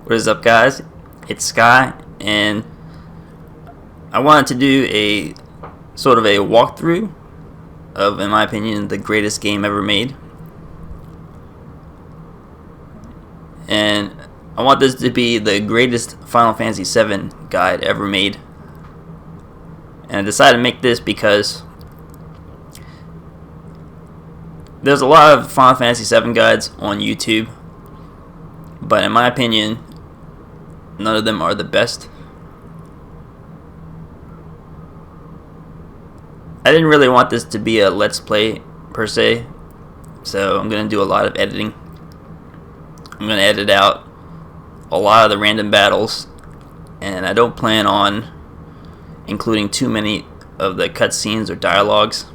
What is up, guys? It's Sky, and I wanted to do a sort of a walkthrough of, in my opinion, the greatest game ever made. And I want this to be the greatest Final Fantasy 7 guide ever made. And I decided to make this because there's a lot of Final Fantasy 7 guides on YouTube, but in my opinion, none of them are the best. I didn't really want this to be a let's play per se, so I'm going to do a lot of editing. I'm going to edit out a lot of the random battles, and I don't plan on including too many of the cutscenes or dialogues.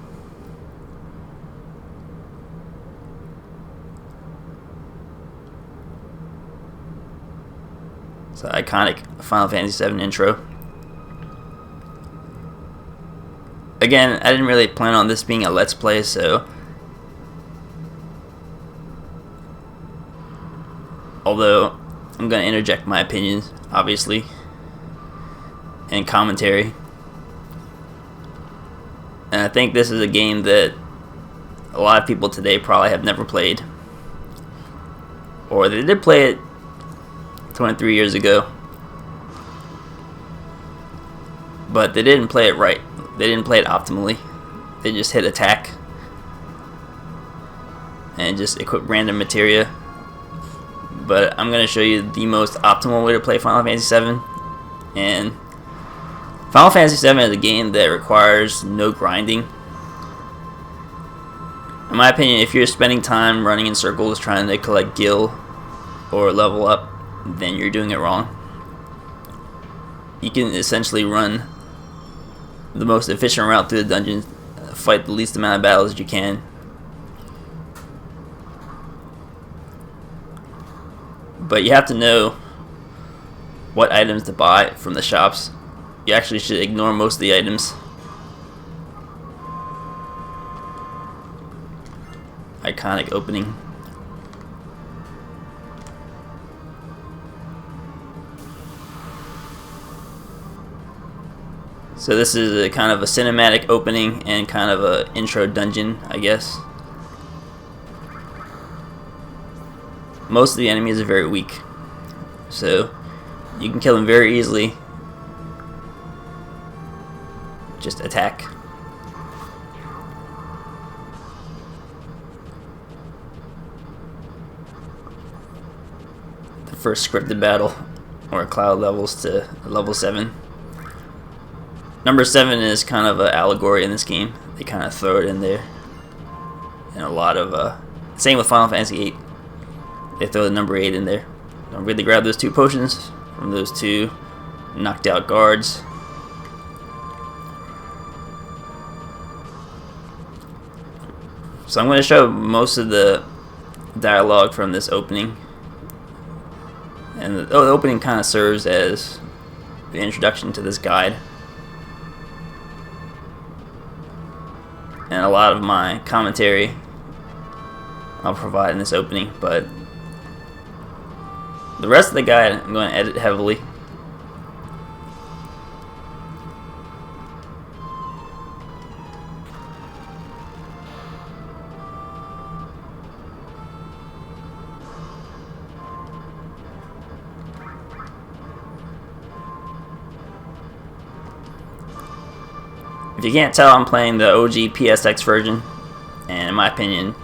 It's an iconic Final Fantasy VII intro. Again, I didn't really plan on this being a let's play, so although I'm going to interject my opinions, obviously, and commentary. And I think this is a game that a lot of people today probably have never played, or they did play it 23 years ago, but they didn't play it right. They didn't play it optimally. They just hit attack and just equip random materia. But I'm going to show you the most optimal way to play Final Fantasy VII. And Final Fantasy VII is a game that requires no grinding. In my opinion, if you're spending time running in circles trying to collect gil or level up, then you're doing it wrong. You can essentially run the most efficient route through the dungeon, fight the least amount of battles you can. But you have to know what items to buy from the shops. You actually should ignore most of the items. Iconic opening. So this is a kind of a cinematic opening and kind of a intro dungeon, I guess. Most of the enemies are very weak, so you can kill them very easily. Just attack. The first scripted battle, or cloud levels to level 7. Number 7 is kind of an allegory in this game. They kind of throw it in there. And a lot of, same with Final Fantasy 8. They throw the number 8 in there. Don't really grab those 2 potions from those 2 knocked out guards. So I'm going to show most of the dialogue from this opening. And the opening kind of serves as the introduction to this guide. And a lot of my commentary I'll provide in this opening, but the rest of the guide I'm going to edit heavily. If you can't tell, I'm playing the OG PSX version, and in my opinion,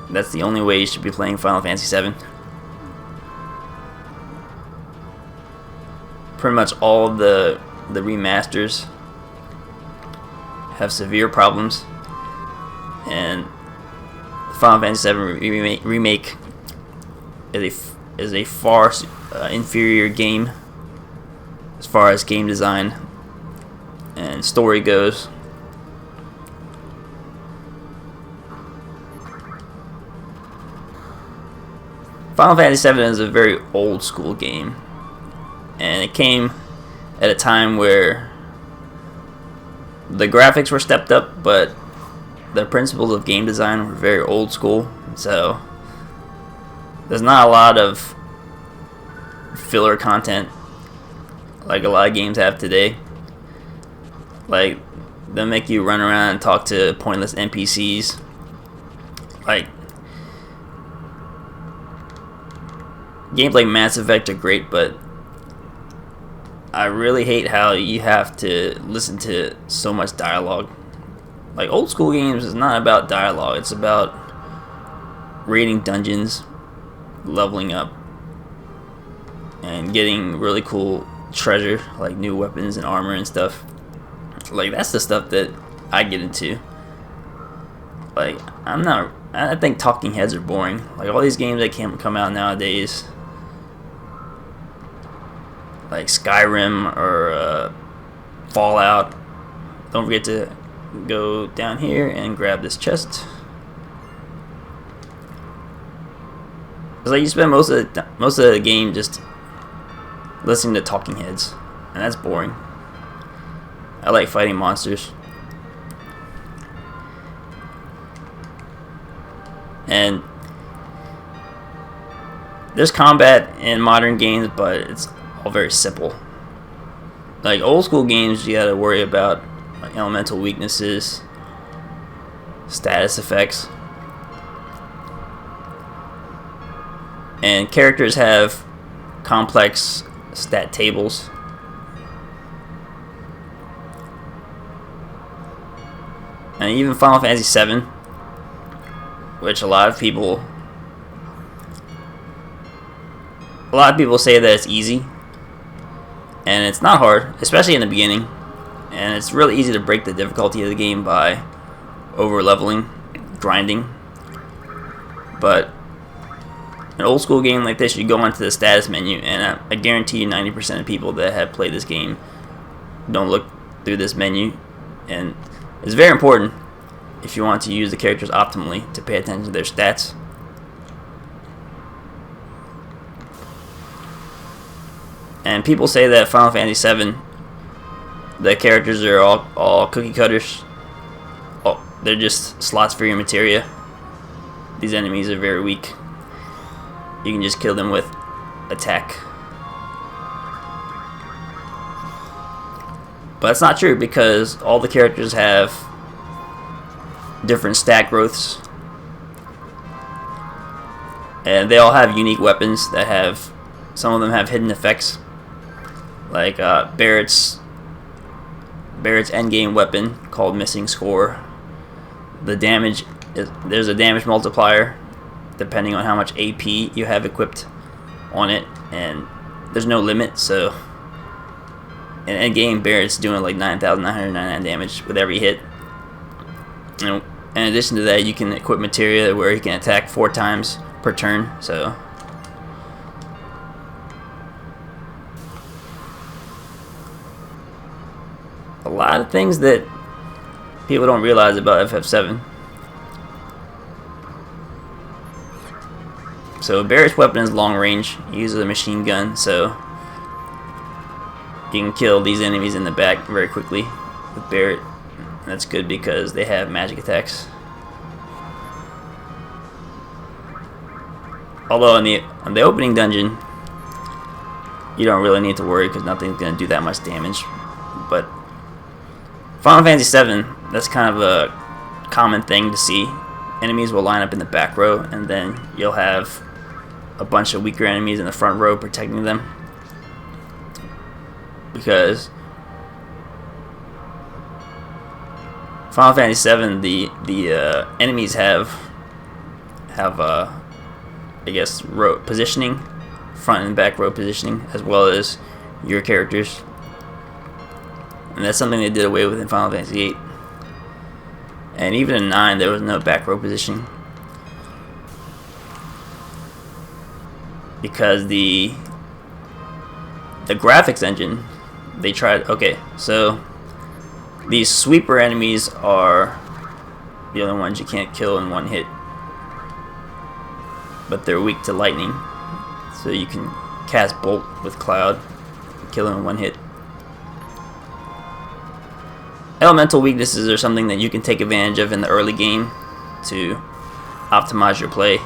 that's the only way you should be playing Final Fantasy VII. Pretty much all of the remasters have severe problems, and Final Fantasy VII remake is a far inferior game as far as game design and story goes. Final Fantasy VII is a very old school game, and it came at a time where the graphics were stepped up, but the principles of game design were very old school. So there's not a lot of filler content like a lot of games have today. Like, they'll make you run around and talk to pointless NPCs. Like, games like Mass Effect are great, but I really hate how you have to listen to so much dialogue. Like, old school games is not about dialogue, it's about raiding dungeons, leveling up, and getting really cool treasure, like new weapons and armor and stuff. Like, that's the stuff that I get into. Like, I think talking heads are boring. Like, all these games that come out nowadays, like Skyrim or Fallout. Don't forget to go down here and grab this chest. It's like you spend most of the game just listening to talking heads, and that's boring. I like fighting monsters. And there's combat in modern games, but it's all very simple. Like, old school games, you gotta worry about like elemental weaknesses, status effects, and characters have complex stat tables. And even Final Fantasy VII, which a lot of people say that it's easy, and it's not hard, especially in the beginning. And it's really easy to break the difficulty of the game by over leveling, grinding. But an old school game like this, you go into the status menu, and I guarantee you 90% of people that have played this game don't look through this menu. And it's very important, if you want to use the characters optimally, to pay attention to their stats. And people say that Final Fantasy VII, the characters are all cookie cutters. Oh, they're just slots for your materia. These enemies are very weak. You can just kill them with attack. But it's not true, because all the characters have different stat growths, and they all have unique weapons that have, some of them have hidden effects. Like Barrett's endgame weapon called Missing Score. The damage there's a damage multiplier depending on how much AP you have equipped on it, and there's no limit. So in endgame, Barrett's doing like 9,999 damage with every hit. And in addition to that, you can equip materia where he can attack 4 times per turn. So a lot of things that people don't realize about FF7. So Barrett's weapon is long range. He uses a machine gun, so you can kill these enemies in the back very quickly with Barrett. That's good because they have magic attacks. Although on the opening dungeon, you don't really need to worry because nothing's going to do that much damage. But Final Fantasy VII, that's kind of a common thing to see. Enemies will line up in the back row, and then you'll have a bunch of weaker enemies in the front row protecting them. Because Final Fantasy VII, the enemies have I guess row positioning, front and back row positioning, as well as your characters. And that's something they did away with in Final Fantasy VIII. And even in 9, there was no back row positioning, because the graphics engine, they tried. Okay, so these sweeper enemies are the only ones you can't kill in one hit, but they're weak to lightning, so you can cast Bolt with Cloud, kill them in one hit. Elemental weaknesses are something that you can take advantage of in the early game to optimize your play.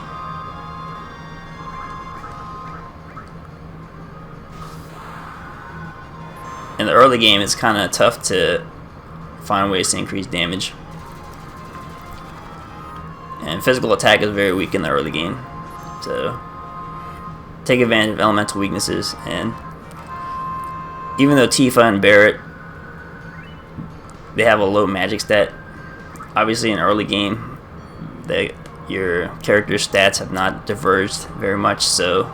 early game, it's kind of tough to find ways to increase damage. And physical attack is very weak in the early game. So take advantage of elemental weaknesses. And even though Tifa and Barret, they have a low magic stat, obviously in early game, your character's stats have not diverged very much, so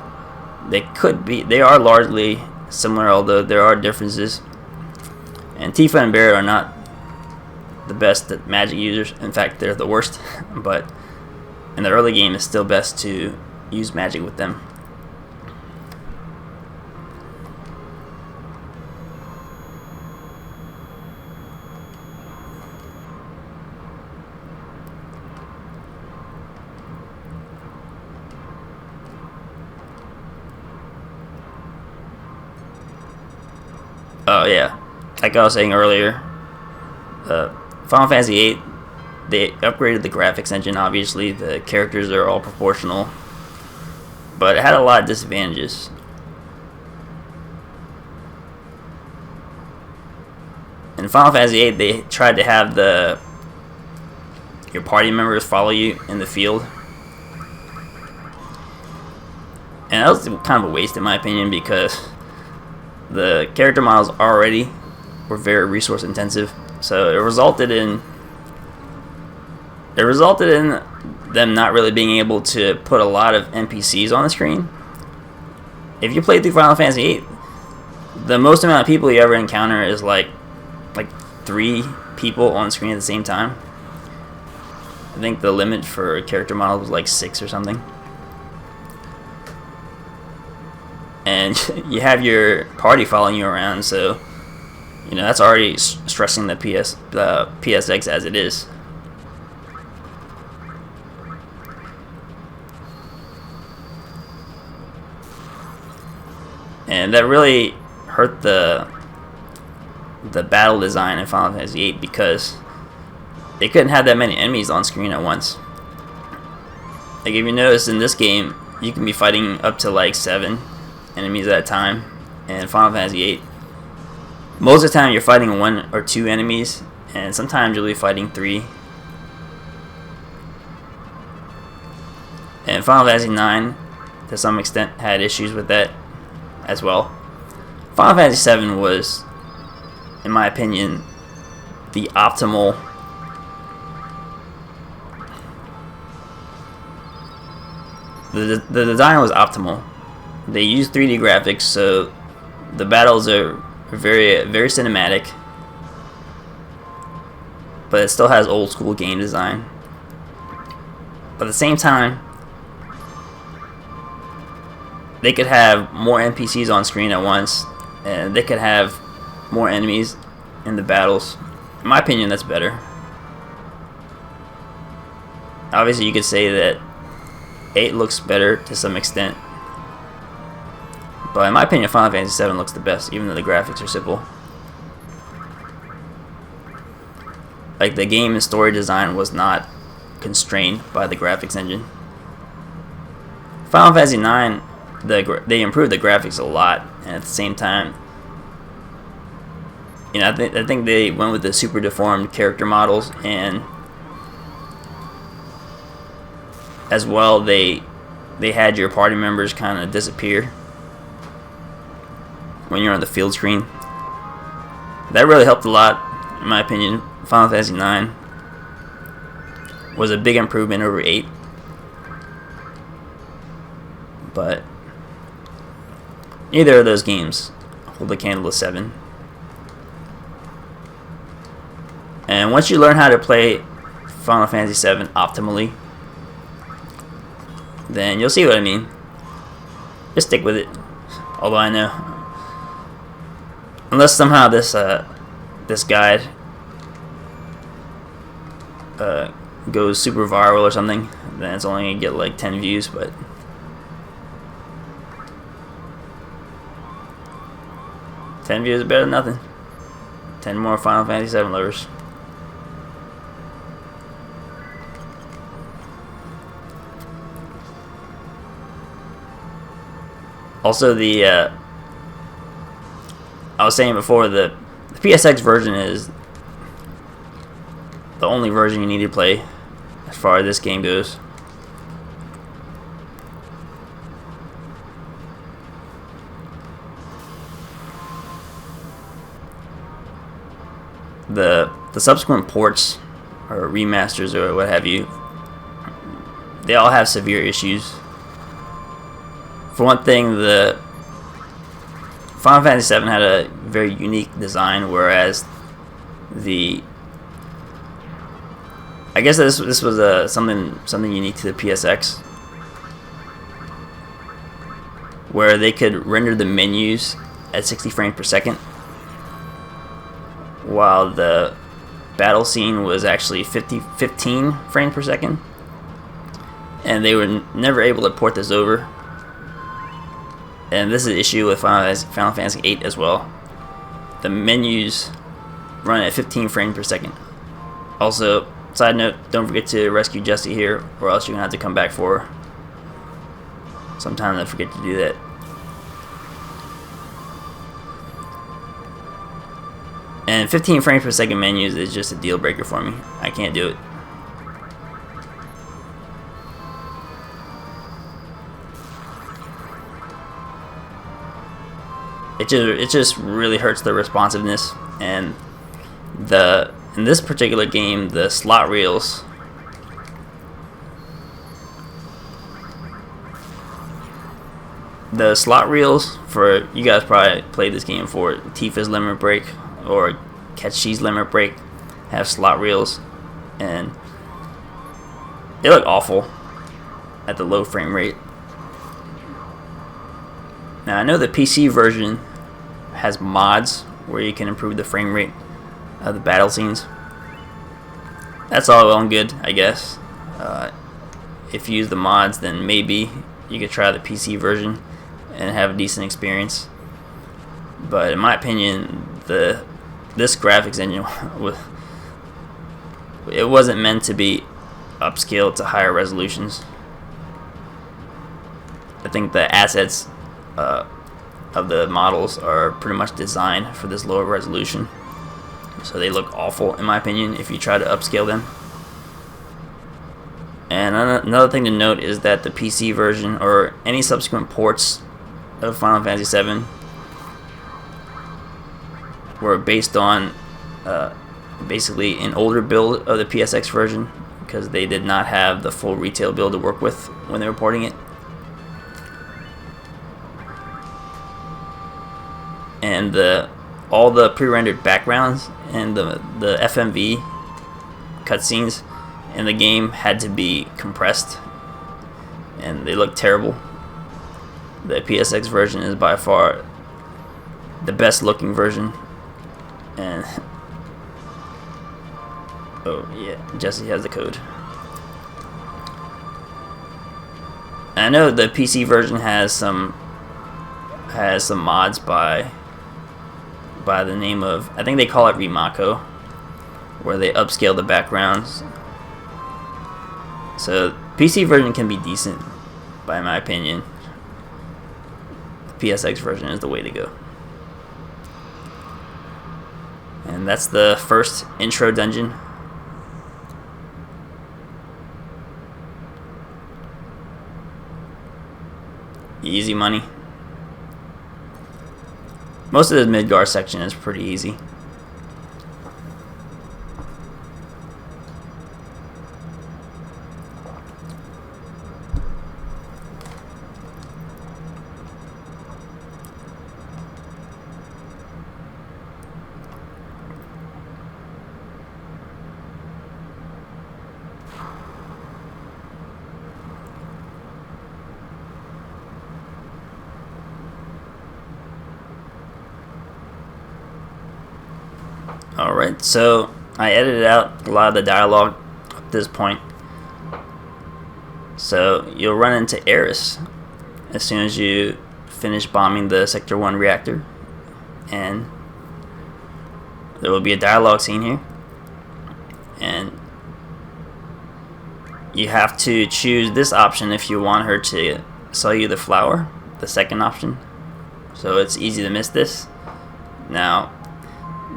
they are largely similar, although there are differences. And Tifa and Barret are not the best at magic users. In fact, they're the worst. But in the early game, it's still best to use magic with them. Oh yeah, like I was saying earlier, Final Fantasy VIII, they upgraded the graphics engine. Obviously, the characters are all proportional, but it had a lot of disadvantages. In Final Fantasy VIII, they tried to have your party members follow you in the field, and that was kind of a waste in my opinion, because the character models already were very resource intensive, so it resulted in them not really being able to put a lot of NPCs on the screen. If you play through Final Fantasy VIII, the most amount of people you ever encounter is like 3 people on screen at the same time. I think the limit for character models was like 6 or something. And you have your party following you around, so that's already stressing the PSX as it is. And that really hurt the battle design in Final Fantasy VIII, because they couldn't have that many enemies on screen at once. Like, if you notice in this game, you can be fighting up to like 7 enemies at a time. And in Final Fantasy VIII, most of the time you're fighting 1 or 2 enemies, and sometimes you'll be fighting 3. And Final Fantasy IX, to some extent, had issues with that as well. Final Fantasy VII was, in my opinion, the optimal the design was optimal. They used 3D graphics, so the battles are very, very cinematic, but it still has old school game design. But at the same time, they could have more NPCs on screen at once, and they could have more enemies in the battles. In my opinion, that's better. Obviously, you could say that 8 looks better to some extent, but in my opinion, Final Fantasy VII looks the best, even though the graphics are simple. Like, the game and story design was not constrained by the graphics engine. Final Fantasy IX, they improved the graphics a lot, and at the same time, I think they went with the super deformed character models, and as well, they had your party members kind of disappear when you're on the field screen. That really helped a lot, in my opinion. Final Fantasy IX was a big improvement over 8. But neither of those games hold a candle to 7. And once you learn how to play Final Fantasy VII optimally, then you'll see what I mean. Just stick with it. Although I know, unless somehow this guide goes super viral or something, then it's only gonna get like 10 views. But ten views is better than nothing. 10 more Final Fantasy VII lovers. Also, the I was saying before, the PSX version is the only version you need to play as far as this game goes. The subsequent ports or remasters or what have you, they all have severe issues. For one thing, the Final Fantasy VII had a very unique design, whereas I guess this was something unique to the PSX, where they could render the menus at 60 frames per second, while the battle scene was actually 15 frames per second, and they were never able to port this over. And this is an issue with Final Fantasy VIII as well. The menus run at 15 frames per second. Also, side note, don't forget to rescue Jessie here, or else you're gonna have to come back for her. Sometimes I forget to do that. And 15 frames per second menus is just a deal breaker for me. I can't do it. It just really hurts the responsiveness, and in this particular game, the slot reels for you guys probably played this game for Tifa's Limit Break or Ketchi's Limit Break have slot reels, and they look awful at the low frame rate. Now I know the PC version has mods where you can improve the frame rate of the battle scenes. That's all well and good, I guess. If you use the mods, then maybe you could try the PC version and have a decent experience. But in my opinion, this graphics engine it wasn't meant to be upscaled to higher resolutions. I think the assets of the models are pretty much designed for this lower resolution, so they look awful in my opinion if you try to upscale them. And another thing to note is that the PC version or any subsequent ports of Final Fantasy VII were based on basically an older build of the PSX version, because they did not have the full retail build to work with when they were porting it. And all the pre-rendered backgrounds and the FMV cutscenes in the game had to be compressed, and they look terrible. The PSX version is by far the best looking version. And oh yeah, Jessie has the code. And I know the PC version has some mods by the name of, I think they call it Remako, where they upscale the backgrounds. So PC version can be decent, by my opinion. The PSX version is the way to go. And that's the first intro dungeon. Easy money. Most of the Midgar section is pretty easy. Alright, so I edited out a lot of the dialogue up to this point. So you'll run into Eris as soon as you finish bombing the Sector 1 reactor, and there will be a dialogue scene here, and you have to choose this option if you want her to sell you the flower, the second option. So it's easy to miss this, Now,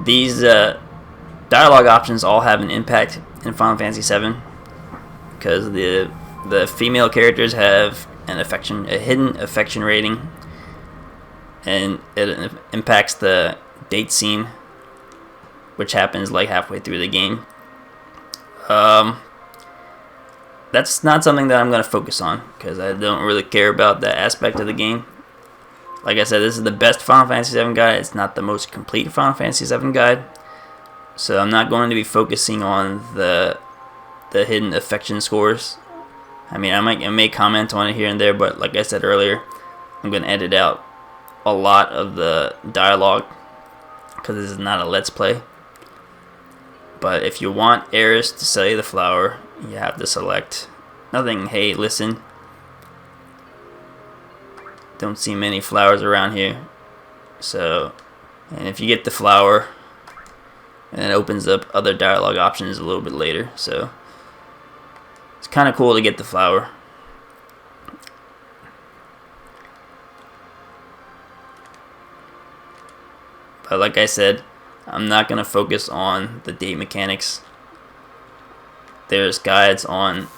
these dialogue options all have an impact in Final Fantasy VII because the female characters have a hidden affection rating, and it impacts the date scene, which happens like halfway through the game. That's not something that I'm going to focus on because I don't really care about that aspect of the game. Like I said, this is the best Final Fantasy VII guide. It's not the most complete Final Fantasy VII guide, so I'm not going to be focusing on the hidden affection scores. I mean, I may comment on it here and there, but like I said earlier, I'm going to edit out a lot of the dialogue because this is not a Let's Play. But if you want Eris to sell you the flower, you have to select nothing. Hey, listen. Don't see many flowers around here. So, and if you get the flower, and it opens up other dialogue options a little bit later. So, it's kind of cool to get the flower. But like I said, I'm not going to focus on the date mechanics. There's guides on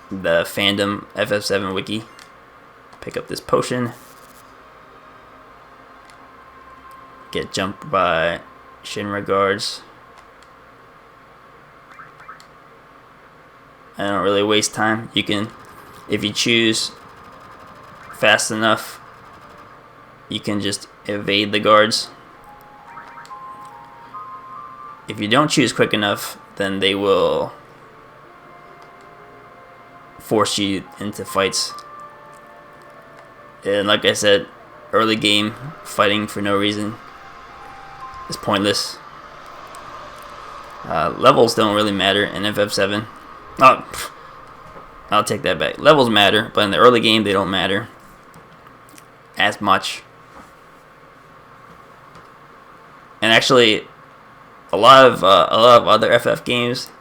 the fandom FF7 wiki. Pick up this potion. Get jumped by Shinra guards. I don't really waste time. You can, if you choose fast enough, you can just evade the guards. If you don't choose quick enough, then they will force you into fights. And like I said, early game fighting for no reason is pointless. Levels don't really matter in FF7. Oh, I'll take that back. Levels matter, but in the early game they don't matter as much. And actually, a lot of other FF games,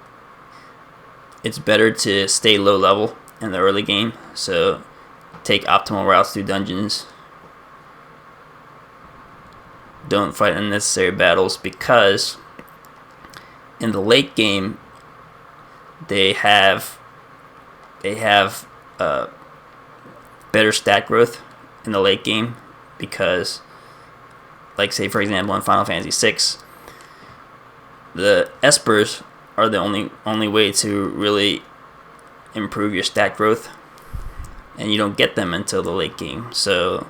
it's better to stay low level in the early game. So take optimal routes through dungeons. Don't fight unnecessary battles, because in the late game they have better stat growth in the late game, because, like, say for example in Final Fantasy VI, the espers are the only way to really improve your stat growth, and you don't get them until the late game. So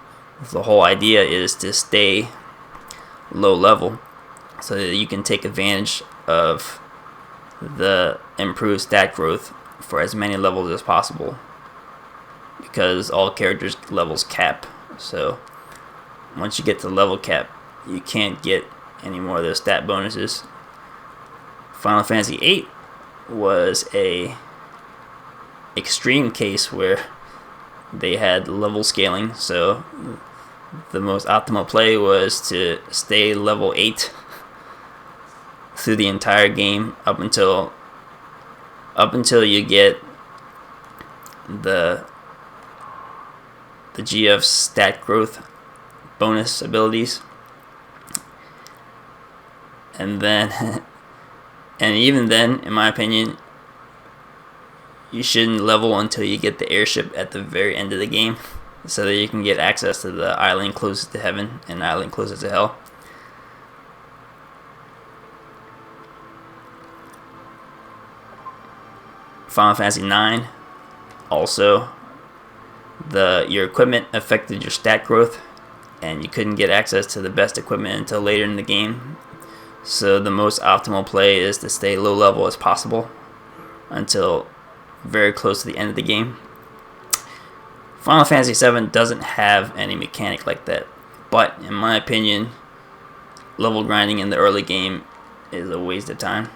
the whole idea is to stay low level so that you can take advantage of the improved stat growth for as many levels as possible, because all characters' levels cap. So once you get to level cap, you can't get any more of those stat bonuses. Final Fantasy VIII was a extreme case where they had level scaling, so the most optimal play was to stay level 8 through the entire game up until you get the GF stat growth bonus abilities, and then and even then, in my opinion, you shouldn't level until you get the airship at the very end of the game, so that you can get access to the island closest to heaven and the island closest to hell. Final Fantasy IX, also, your equipment affected your stat growth, and you couldn't get access to the best equipment until later in the game. So the most optimal play is to stay low level as possible until very close to the end of the game. Final Fantasy VII doesn't have any mechanic like that, but in my opinion, level grinding in the early game is a waste of time.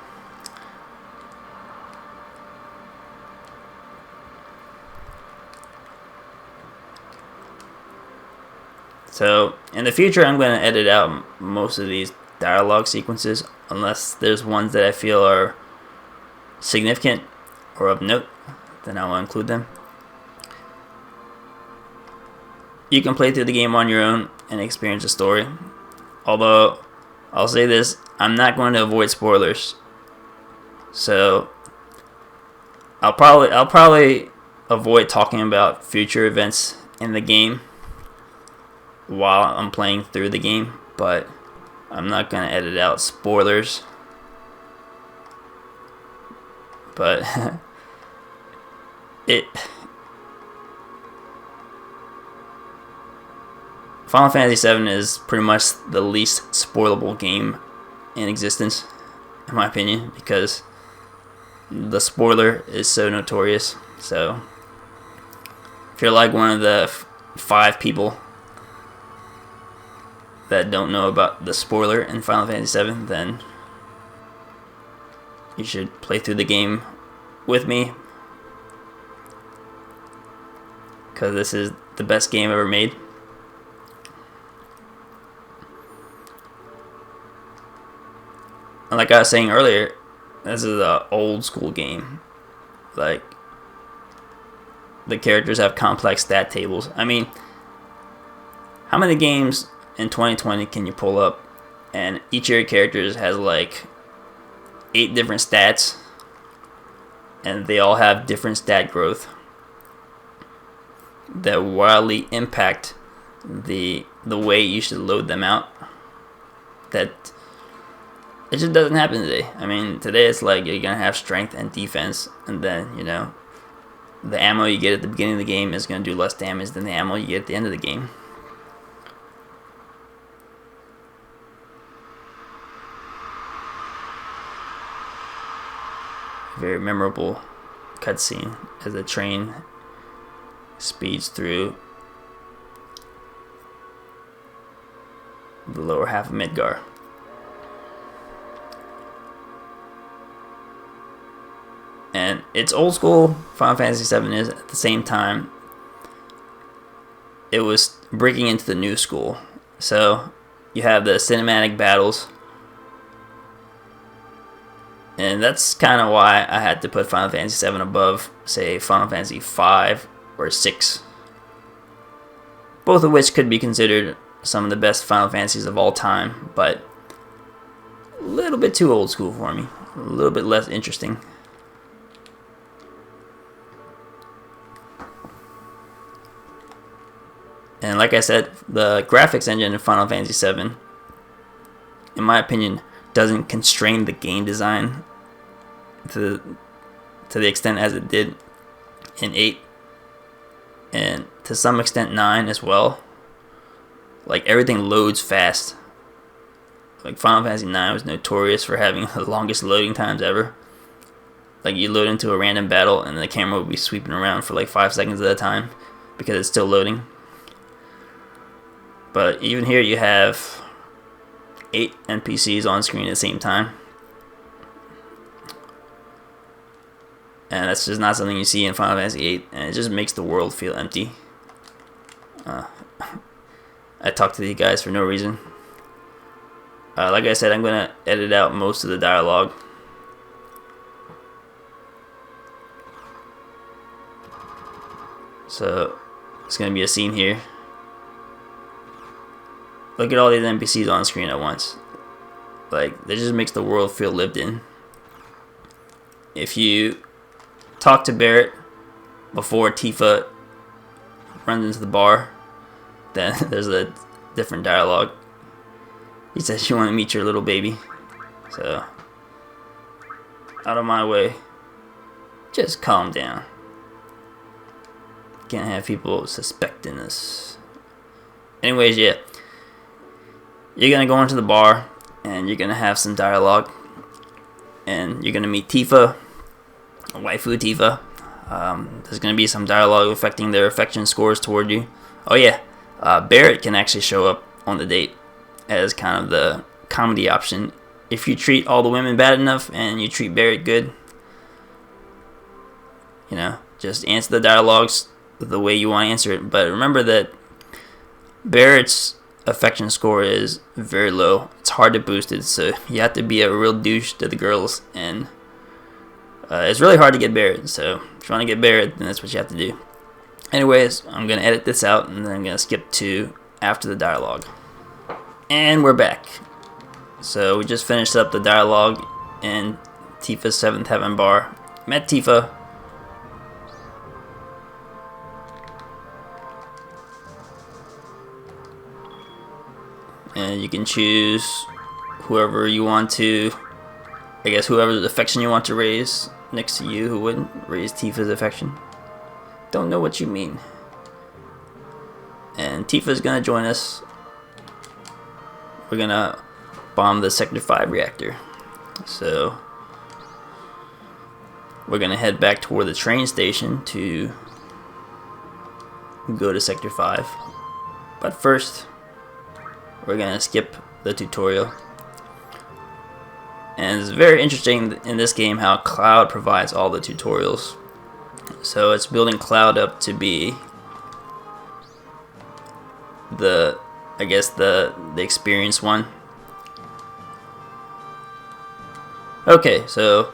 So in the future, I'm going to edit out most of these dialogue sequences, unless there's ones that I feel are significant or of note, then I will include them. You can play through the game on your own and experience the story, although I'll say this: I'm not going to avoid spoilers. So I'll probably avoid talking about future events in the game while I'm playing through the game, but I'm not gonna edit out spoilers. But Final Fantasy VII is pretty much the least spoilable game in existence, in my opinion, because the spoiler is so notorious. So if you're like one of the 5 people that don't know about the spoiler in Final Fantasy VII, then you should play through the game with me, because this is the best game ever made. And like I was saying earlier, this is an old school game. Like, the characters have complex stat tables. I mean, how many games in 2020 can you pull up and each of your characters has like 8 different stats and they all have different stat growth that wildly impact the way you should load them out? That it just doesn't happen today. I mean, today it's like you're gonna have strength and defense, and then, you know, the ammo you get at the beginning of the game is gonna do less damage than the ammo you get at the end of the game. Very memorable cutscene as the train speeds through the lower half of Midgar. And it's old school. Final Fantasy VII is, at the same time, it was breaking into the new school. So you have the cinematic battles, and that's kind of why I had to put Final Fantasy VII above, say, Final Fantasy V or 6. Both of which could be considered some of the best Final Fantasies of all time, but a little bit too old school for me. A little bit less interesting. And like I said, the graphics engine in Final Fantasy VII, in my opinion, doesn't constrain the game design to the extent as it did in 8, and to some extent 9 as well. Like, everything loads fast. Like, Final Fantasy 9 was notorious for having the longest loading times ever. Like, you load into a random battle and the camera would be sweeping around for like 5 seconds at a time because it's still loading. But even here you have 8 NPCs on screen at the same time. And that's just not something you see in Final Fantasy VIII, and it just makes the world feel empty. I talk to these guys for no reason. Like I said, I'm going to edit out most of the dialogue. So, it's going to be a scene here. Look at all these NPCs on screen at once. Like, that just makes the world feel lived in. If you talk to Barrett before Tifa runs into the bar, then there's a different dialogue. He says you want to meet your little baby. So, out of my way. Just calm down. Can't have people suspecting us. Anyways, yeah. You're going to go into the bar, and you're going to have some dialogue. And you're going to meet Tifa, waifu Tifa. There's going to be some dialogue affecting their affection scores toward you. Oh yeah, Barrett can actually show up on the date as kind of the comedy option. If you treat all the women bad enough, and you treat Barrett good, you know, just answer the dialogues the way you want to answer it. But remember that Barrett's affection score is very low. It's hard to boost it, so you have to be a real douche to the girls, and it's really hard to get Barrett. So if you want to get Barrett, then that's what you have to do. Anyways, I'm going to edit this out, and then I'm going to skip to after the dialogue. And we're back. So we just finished up the dialogue in Tifa's 7th Heaven bar. Met Tifa. And you can choose whoever you want to, I guess whoever's affection you want to raise next to you. Who wouldn't raise Tifa's affection? Don't know what you mean. And Tifa's gonna join us. We're gonna bomb the Sector 5 reactor. So we're gonna head back toward the train station to go to Sector 5. But first, we're gonna skip the tutorial. And it's very interesting in this game how Cloud provides all the tutorials. So it's building Cloud up to be the, I guess the experienced one. Okay, so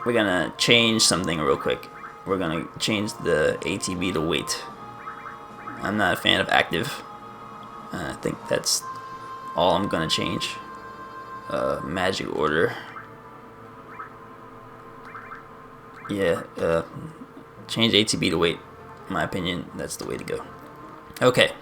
we're gonna change something real quick. We're gonna change the ATB to wait. I'm not a fan of active. I think that's all I'm gonna change. Magic order. Yeah, change ATB to wait. In my opinion, that's the way to go. Okay,